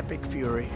Epic Fury.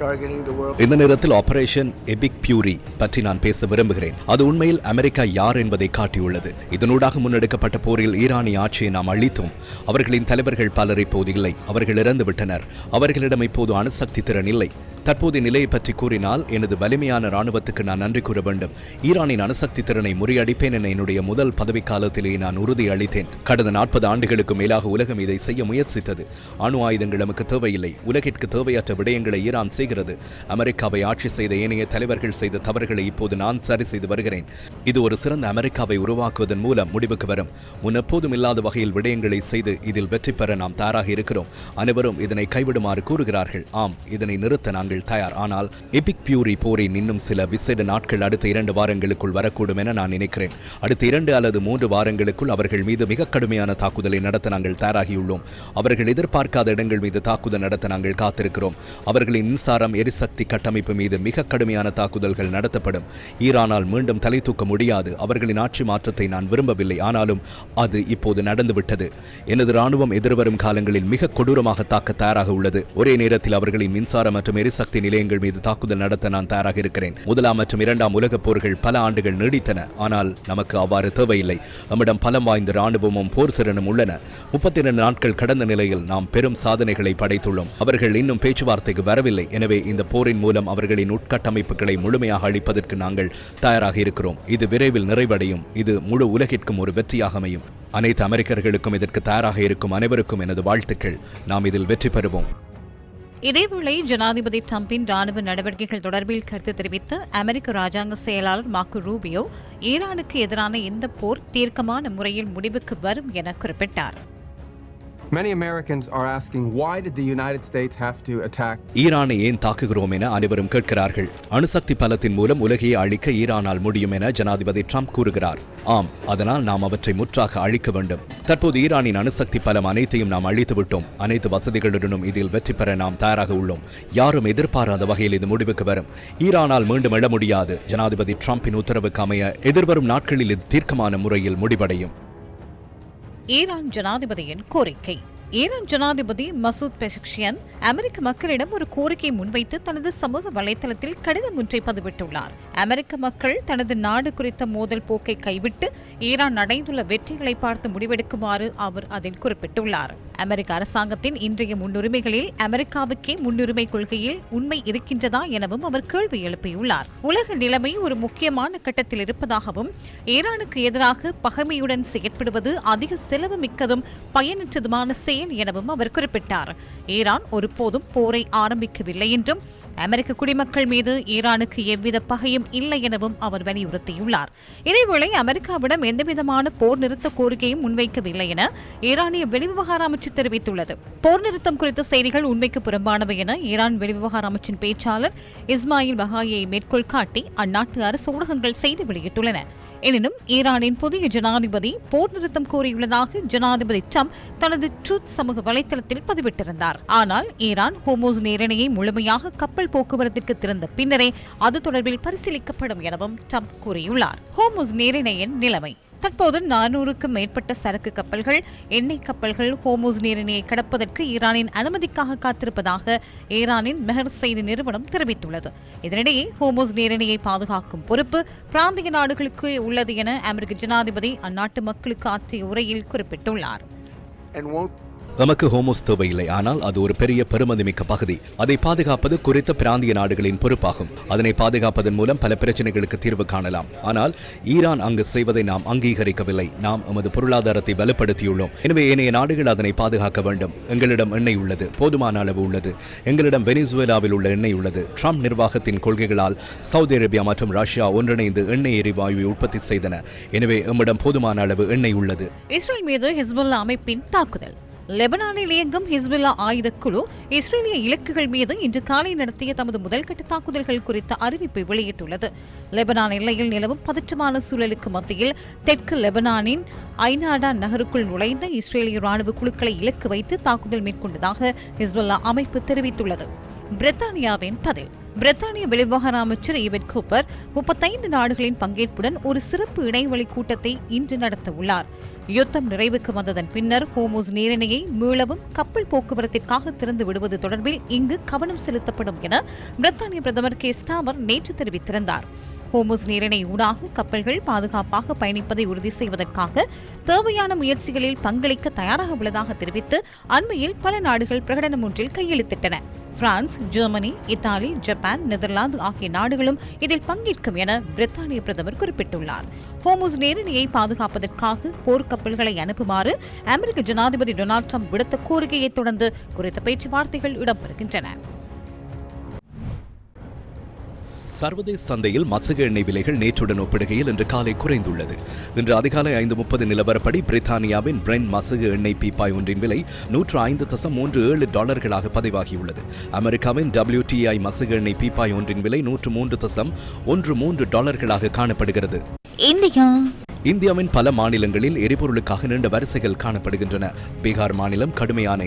Targeting the world. இந்த நேரத்தில் operation Epic பியூரி பற்றி நான் பேச விரும்புகிறேன். அது உண்மையில் அமெரிக்கா யார் என்பதை காட்டியுள்ளது. இதனூடாக முன்னெடுக்கப்பட்ட போரில் ஈரானிய ஆட்சியை நாம் அழித்தோம். அவர்களின் தலைவர்கள் பலர் இப்போது இல்லை. அவர்கள் இறந்து விட்டனர். அவர்களிடம் இப்போது அணுசக்தி திறன் இல்லை. தற்போதைய நிலையை பற்றி கூறினால் எனது வலிமையான ராணுவத்துக்கு நான் நன்றி கூற வேண்டும். ஈரானின் அணுசக்தி திறனை முறியடிப்பேன் என என்னுடைய முதல் பதவி காலத்திலேயே நான் உறுதி அளித்தேன். கடந்த 40 ஆண்டுகளுக்கு மேலாக உலகம் இதை செய்ய முயற்சித்தது. அணு ஆயுதங்கள் நமக்கு தேவையில்லை. உலகிற்கு தேவையற்ற விடயங்களை ஈரான் செய்கிறது. அமெரிக்காவை ஆட்சி செய்த ஏனைய தலைவர்கள் செய்த தவறுகளை இப்போது நான் சரி செய்து வருகிறேன். இது ஒரு சிறந்த அமெரிக்காவை உருவாக்குவதன் மூலம் முடிவுக்கு வரும். முன்னெப்போதும் இல்லாத வகையில் விடயங்களை செய்து இதில் வெற்றி பெற நாம் தயாராக இருக்கிறோம். அனைவரும் இதனை கைவிடுமாறு கூறுகிறார்கள். ஆம், இதனை நிறுத்த நாங்கள் தயார். ஆனால் எபிக் பியூரி போரின் இன்னும் சில விசேட நாட்கள் அடுத்த 2 வாரங்களுக்குள் வரக்கூடும் என நான் நினைக்கிறேன். அடுத்த 2 அல்லது 3 வாரங்களுக்குள் அவர்கள் மீது மிக கடுமையான தாக்குதலை நடத்த நாங்கள் தயாராகியுள்ளோம். அவர்கள் எதிர்பார்க்காத இடங்கள் மீது தாக்குதல் நடத்த நாங்கள் காத்திருக்கிறோம். அவர்களின் மின்சாரம் எரிசக்தி கட்டமைப்பு மீது மிக கடுமையான தாக்குதல்கள் நடத்தப்படும். ஈரானால் மீண்டும் தலை தூக்க முடியாது. அவர்களின் ஆட்சி மாற்றத்தை நான் விரும்பவில்லை. ஆனாலும் அது இப்போது நடந்துவிட்டது. எனது ராணுவம் எதிர்வரும் காலங்களில் மிக கொடூரமாக தாக்க தயாராக உள்ளது. ஒரே நேரத்தில் அவர்களின் மின்சாரம் மற்றும் எரிசக்தி நிலையங்கள் மீது தாக்குதல் நடத்த நான் தயாராக இருக்கிறேன். 1 மற்றும் 2 உலகப் போர்கள் பல ஆண்டுகள் நீடித்தன. ஆனால் நமக்கு அவ்வாறு தேவையில்லை. நம்மிடம் பலம் வாய்ந்த ராணுவமும் போர் திறனும் உள்ளன. 32 நாட்கள் கடந்த நிலையில் நாம் பெரும் சாதனைகளை படைத்துள்ளோம். அவர்கள் இன்னும் பேச்சுவார்த்தைக்கு வரவில்லை. எனவே இந்த போரின் மூலம் அவர்களின் உட்கட்டமைப்புகளை முழுமையாக அளிப்பதற்கு நாங்கள் தயாராக இருக்கிறோம். இது விரைவில் நிறைவடையும். இது முழு உலகிற்கும் ஒரு வெற்றியாக அமையும். அனைத்து அமெரிக்கர்களுக்கும் இதற்கு தயாராக இருக்கும் அனைவருக்கும் எனது வாழ்த்துக்கள். நாம் இதில் வெற்றி பெறுவோம். இதேவேளை ஜனாதிபதி டிரம்பின் ராணுவ நடவடிக்கைகள் தொடர்பில் கருத்து தெரிவித்த அமெரிக்க ராஜாங்க செயலாளர் மார்க்கோ ரூபியோ ஈரானுக்கு எதிரான இந்த போர் தீர்க்கமான முறையில் முடிவுக்கு வரும் என குறிப்பிட்டார். Many Americans are asking why did the United States have to attack? ஈரானை ஏன் தாக்குகிறோம் என அனைவரும் கேட்கிறார்கள். அணுசக்தி பலத்தின் மூலம் உலகையை அழிக்க ஈரானால் முடியும் என ஜனாதிபதி ட்ரம்ப் கூறுகிறார். ஆம், அதனால் நாம் அவற்றை முற்றாக அழிக்க வேண்டும். தற்போது ஈரானின் அணுசக்தி பலம் அனைத்தையும் நாம் அழித்து விட்டோம். அனைத்து வசதிகளுடனும் இதில் வெற்றி பெற நாம் தயாராக உள்ளோம். யாரும் எதிர்பாராத வகையில் இது முடிவுக்கு வரும். ஈரானால் மீண்டும் எழ முடியாது. ஜனாதிபதி ட்ரம்பின் உத்தரவுக்கு அமைய எதிர்வரும் நாட்களில் இது தீர்க்கமான முறையில் முடிவடையும். ஈரான் ஜனாதிபதியின் கோரிக்கை. ஈரான் ஜனாதிபதி மசூத் பெஷக்ஷியன் அமெரிக்க மக்களிடம் ஒரு கோரிக்கையை முன்வைத்து தனது சமூக வலைதளத்தில் கடிதம் ஒன்றை பதிவிட்டுள்ளார். அமெரிக்க மக்கள் தனது நாடு குறித்த மோதல் போக்கை கைவிட்டு ஈரான் அடைந்துள்ள வெற்றிகளை பார்த்து முடிவெடுக்குமாறு அவர் அதில் குறிப்பிட்டுள்ளார். அமெரிக்க அரசாங்கத்தின் இன்றைய முன்னுரிமைகளில் அமெரிக்காவுக்கே முன்னுரிமை கொள்கையில் உண்மை இருக்கின்றதா எனவும் அவர் கேள்வி எழுப்பியுள்ளார். உலக நிலைமை ஒரு முக்கியமான கட்டத்தில் இருப்பதாகவும் ஈரானுக்கு எதிராக பகைமையுடன் செயற்படுவது அதிக செலவு மிக்கதும் பயனற்றதுமான செயல் எனவும் அவர் குறிப்பிட்டார். ஈரான் ஒருபோதும் போரை ஆரம்பிக்கவில்லை என்றும் அமெரிக்க குடிமக்கள் மீது ஈரானுக்கு எவ்வித பகையும் இல்லை எனவும் அவர் வலியுறுத்தியுள்ளார். இதேவேளை அமெரிக்காவிடம் எந்தவிதமான போர் நிறுத்த கோரிக்கையும் முன்வைக்கவில்லை என ஈரானிய வெளிவிவகார அமைச்சு தெரிவித்துள்ளது. போர் நிறுத்தம் குறித்த செய்திகள் உண்மைக்கு புறம்பானவை என ஈரான் வெளிவிவகார அமைச்சின் பேச்சாளர் இஸ்மாயில் பஹாயியை மேற்கோள் காட்டி அந்நாட்டு அரசு ஊடகங்கள் செய்தி வெளியிட்டுள்ளன. எனினும் ஈரானின் புதிய ஜனாதிபதி போர் நிறுத்தம் கோரியுள்ளதாக ஜனாதிபதி ட்ரம்ப் தனது ட்ரூத் சமூக வலைதளத்தில் பதிவிட்டிருந்தார். ஆனால் ஈரான் ஹோர்முஸ் நீரிணையை முழுமையாக கப்பல் போக்குவரத்திற்கு திறந்த பின்னரே அது தொடர்பில் பரிசீலிக்கப்படும் எனவும் ட்ரம்ப் கூறியுள்ளார். ஹோர்முஸ் நீரிணையின் நிலைமை. தற்போது 400க்கும் மேற்பட்ட சரக்கு கப்பல்கள், எண்ணெய் கப்பல்கள் ஹோர்முஸ் நீரிணையை கடப்பதற்கு ஈரானின் அனுமதிக்காக காத்திருப்பதாக ஈரானின் மெஹர் செய்தி நிறுவனம் தெரிவித்துள்ளது. இதனிடையே ஹோர்முஸ் நீரிணையை பாதுகாக்கும் பொறுப்பு பிராந்திய நாடுகளுக்கு உள்ளது என அமெரிக்க ஜனாதிபதி அந்நாட்டு மக்களுக்கு ஆற்றிய உரையில் குறிப்பிட்டுள்ளார். நமக்கு ஹோர்முஸ் தேவையில்லை. ஆனால் அது ஒரு பெரிய பெருமதிமிக்க பகுதி. அதை பாதுகாப்பது குறித்த பிராந்திய நாடுகளின் பொறுப்பாகும். அதனை பாதுகாப்பதன் மூலம் பல பிரச்சனைகளுக்கு தீர்வு காணலாம். ஆனால் ஈரான் அங்கு செய்வதை நாம் அங்கீகரிக்கவில்லை. நாம் எமது பொருளாதாரத்தை வலுப்படுத்தியுள்ளோம். எனவே ஏனைய நாடுகள் அதனை பாதுகாக்க வேண்டும். எங்களிடம் எண்ணெய் உள்ளது, போதுமான அளவு உள்ளது. எங்களிடம் வெனிசுவேலாவில் உள்ள எண்ணெய் உள்ளது. ட்ரம்ப் நிர்வாகத்தின் கொள்கைகளால் சவுதி அரேபியா மற்றும் ரஷ்யா ஒன்றிணைந்து எண்ணெய் எரிவாயுவை உற்பத்தி செய்தன. எனவே எம்மிடம் போதுமான அளவு எண்ணெய் உள்ளது. இஸ்ரேல் மீது ஹிஸ்புல்லா அமைப்பின் தாக்குதல். லெபனானில் இயங்கும் ஹிஸ்புல்லா ஆயுதக்குழு இஸ்ரேலிய இலக்குகள் மீது இன்று காலை நடத்திய தமது முதல்கட்ட தாக்குதல்கள் குறித்த அறிவிப்பை வெளியிட்டுள்ளது. லெபனான் எல்லையில் நிலவும் பதற்றமான சூழலுக்கு மத்தியில் தெற்கு லெபனானின் ஐனாடா நகருக்குள் நுழைந்த இஸ்ரேலிய ராணுவ குழுக்களை இலக்கு வைத்து தாக்குதல் மேற்கொண்டதாக ஹிஸ்புல்லா அமைப்பு தெரிவித்துள்ளது. பிரித்தானியாவின் பதில். பிரித்தானிய வெளிவிவகார அமைச்சர் ஈவன் கூப்பர் 35 நாடுகளின் பங்கேற்புடன் ஒரு சிறப்பு இணையவழி கூட்டத்தை இன்று நடத்தவுள்ளார். யுத்தம் நிறைவுக்கு வந்ததன் பின்னர் ஹோர்முஸ் நீரிணையை மீளவும் கப்பல் போக்குவரத்திற்காக திறந்து விடுவது தொடர்பில் இங்கு கவனம் செலுத்தப்படும் என பிரித்தானிய பிரதமர் கே ஸ்டாமர் நேற்று தெரிவித்திருந்தார். ஹோர்முஸ் நீரிணை ஊடாக கப்பல்கள் பாதுகாப்பாக பயணிப்பதை உறுதி செய்வதற்காக தேவையான முயற்சிகளில் பங்களிக்க தயாராக உள்ளதாக தெரிவித்து அண்மையில் பல நாடுகள் பிரகடனம் ஒன்றில் கையெழுத்திட்டன. France, Germany, Italy, Japan, Netherlands ஆகிய நாடுகளும் இதில் பங்கேற்கும் என பிரித்தானிய பிரதமர் குறிப்பிட்டுள்ளார். ஹோர்முஸ் நீரிணையை பாதுகாப்பதற்காக போர்க்கப்பல்களை அனுப்புமாறு அமெரிக்க ஜனாதிபதி டொனால்ட் ட்ரம்ப் விடுத்த கோரிக்கையை தொடர்ந்து குறித்த பேச்சுவார்த்தைகள் இடம்பெறுகின்றன. சர்வதேச சந்தையில் மசக எண்ணெய் விலைகள் நேற்றுடன் ஒப்பிடுகையில் இன்று காலை குறைந்துள்ளது. இன்று அதிகாலை 5:30 நிலவரப்படி பிரித்தானியாவின் பிரெண்ட் மசகு எண்ணெய் பீப்பாய் ஒன்றின் விலை $105.37 பதிவாகியுள்ளது. அமெரிக்காவின் WTI மசகு எண்ணெய் பீப்பாய் ஒன்றின் விலை $103.13 காணப்படுகிறது. இந்தியாவின் பல மாநிலங்களில் எரிபொருளுக்காக நீண்ட வரிசைகள் காணப்படுகின்றன. பீகார் மாநிலம் கடுமையான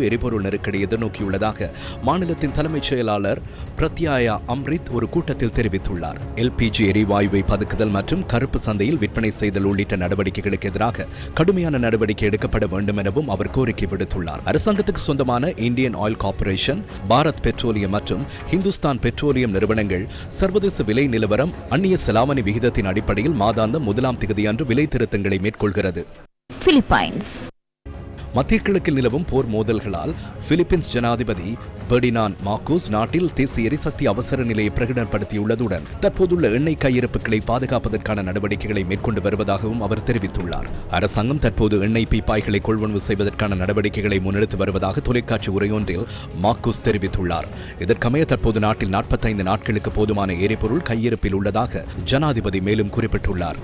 எரிபொருள் நெருக்கடி எதிர்நோக்கியுள்ளதாக மாநிலத்தின் தலைமைச் செயலாளர் பிரத்யாயா அம்ரித் ஒரு கூட்டத்தில் தெரிவித்துள்ளார். LPG எரிவாயுவை பதுக்குதல் மற்றும் கருப்பு சந்தையில் விற்பனை செய்தல் உள்ளிட்ட நடவடிக்கைகளுக்கு எதிராக கடுமையான நடவடிக்கை எடுக்கப்பட வேண்டும் எனவும் அவர் கோரிக்கை விடுத்துள்ளார். அரசாங்கத்துக்கு சொந்தமான Indian oil corporation, Bharat petroleum மற்றும் ஹிந்துஸ்தான் பெட்ரோலியம் நிறுவனங்கள் சர்வதேச விலை நிலவரம், அந்நிய செலாவணி விகிதத்தின் அடிப்படையில் மாதாந்தம் 1ஆம் தேதி அன்று விலை திருத்தங்களை மேற்கொள்கிறது. பிலிப்பைன்ஸ் மத்திய கிழக்கில் நிலவும் போர் மோதல்களால் பிலிப்பைன்ஸ் ஜனாதிபதி பெர்டினாண்ட் மார்கோஸ் நாட்டில் தேசிய எரிசக்தி அவசர நிலையை பிரகடனப்படுத்தியுள்ளதுடன் தற்போதுள்ள எண்ணெய் கையிருப்புகளை பாதுகாப்பதற்கான நடவடிக்கைகளை மேற்கொண்டு வருவதாகவும் அவர் தெரிவித்துள்ளார். அரசாங்கம் தற்போது எண்ணெய் பீப்பாய்களை கொள்வனவு செய்வதற்கான நடவடிக்கைகளை முன்னெடுத்து வருவதாக தொலைக்காட்சி உரையொன்றில் மார்கோஸ் தெரிவித்துள்ளார். இதற்கமைய தற்போது நாட்டில் 45 நாட்களுக்கு போதுமான எரிபொருள் கையிருப்பில் உள்ளதாக ஜனாதிபதி மேலும் குறிப்பிட்டுள்ளார்.